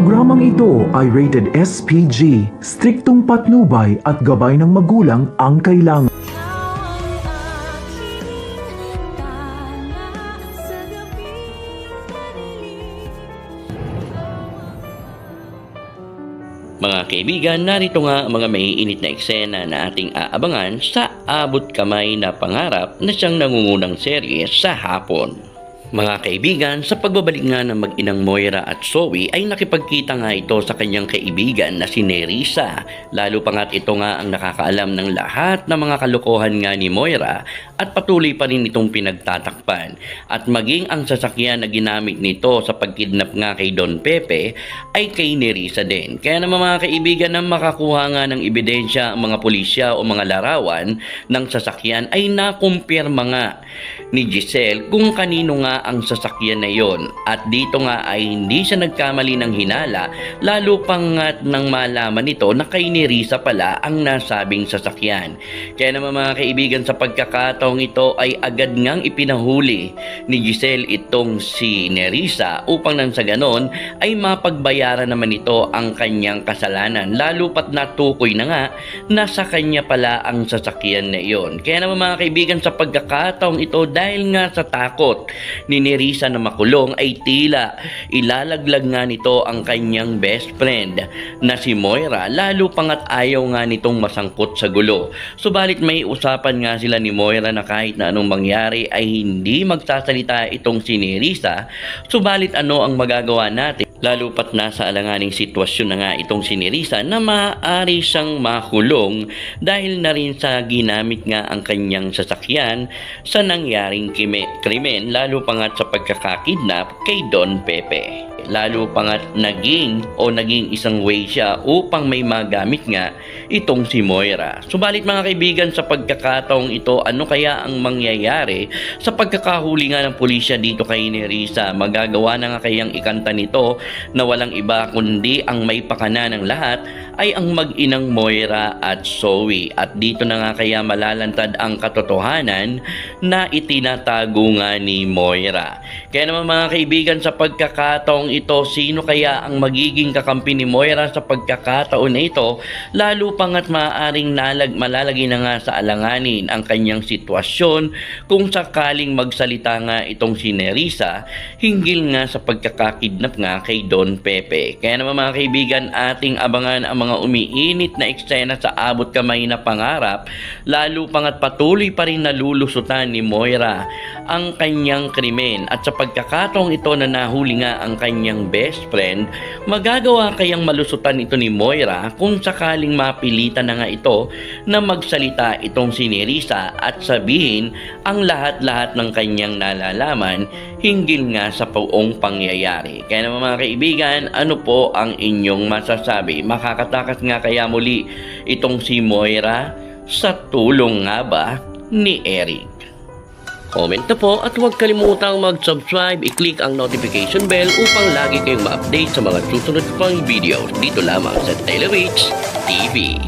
Programang ito ay rated SPG, striktong patnubay at gabay ng magulang ang kailangan. Mga kaibigan, narito nga ang mga maiinit na eksena na ating aabangan sa Abot Kamay na Pangarap na siyang nangungunang serye sa hapon. Mga kaibigan, sa pagbabalik nga ng mag-inang Moira at Zoe ay nakipagkita nga ito sa kanyang kaibigan na si Nerissa. Lalo pa nga't ito nga ang nakakaalam ng lahat ng mga kalokohan nga ni Moira at patuloy pa rin itong pinagtatakpan. At maging ang sasakyan na ginamit nito sa pagkidnap nga kay Don Pepe ay kay Nerissa din. Kaya naman mga kaibigan, na makakuha nga ng ebidensya ang mga pulisya o mga larawan ng sasakyan ay nakumpirma nga ni Giselle kung kanino nga ang sasakyan na yon. At dito nga ay hindi siya nagkamali ng hinala, lalo pang nang malaman nito na kay Nerissa pala ang nasabing sasakyan. Kaya naman mga kaibigan, sa pagkakataong ito ay agad ngang ipinahuli ni Giselle itong si Nerissa upang nang sa ganon ay mapagbayaran naman ito ang kanyang kasalanan, lalo pat natukoy na nga na sa kanya pala ang sasakyan na iyon. Kaya naman mga kaibigan, sa pagkakataong ito, dahil nga sa takot ni Nerissa na makulong ay tila ilalaglag nga nito ang kanyang best friend na si Moira, lalo pangat ayaw nga nitong masangkot sa gulo. Subalit may usapan nga sila ni Moira na kahit na anong mangyari ay hindi magsasalita itong si Nerissa. Subalit ano ang magagawa natin? Lalo pat nasa alanganing sitwasyon na nga itong si Nerissa na maaari siyang makulong dahil na rin sa ginamit nga ang kanyang sasakyan sa nangyaring krimen, lalo pa nga sa pagkakakidnap kay Don Pepe. Lalo pa nga naging isang way siya upang may magamit nga itong si Moira. Subalit mga kaibigan, sa pagkakataong ito, ano kaya ang mangyayari sa pagkakahuli nga ng pulisya dito kay Nerissa? Magagawa na nga kayang ikanta nito na walang iba kundi ang may pakana ng lahat ay ang mag-inang Moira at Zoe. At dito na nga kaya malalantad ang katotohanan na itinatago nga ni Moira. Kaya naman mga kaibigan, sa pagkakataong ito, sino kaya ang magiging kakampi ni Moira sa pagkakataon na ito, lalo pa nga't maaaring malalagay na nga sa alanganin ang kanyang sitwasyon kung sakaling magsalita nga itong si Nerissa hinggil nga sa pagkakakidnap nga kay Don Pepe. Kaya naman mga kaibigan, ating abangan ang mga umiinit na eksena sa Abot Kamay na Pangarap, lalo pa nga't patuloy pa rin nalulusutan ni Moira ang kanyang krimen. At sa pagkakataong ito na nahuli nga ang kanyang best friend, magagawa kayang malusutan ito ni Moira kung sakaling mapilitan na nga ito na magsalita itong si Nerissa at sabihin ang lahat-lahat ng kanyang nalalaman hinggil nga sa buong pangyayari. Kaya naman mga kaibigan, ano po ang inyong masasabi? Makakatakas nga kaya muli itong si Moira sa tulong nga ba ni Eric? Comment na po at huwag kalimutang mag-subscribe, i-click ang notification bell upang lagi kayong ma-update sa mga susunod pang videos dito lamang sa Taylor Rich TV.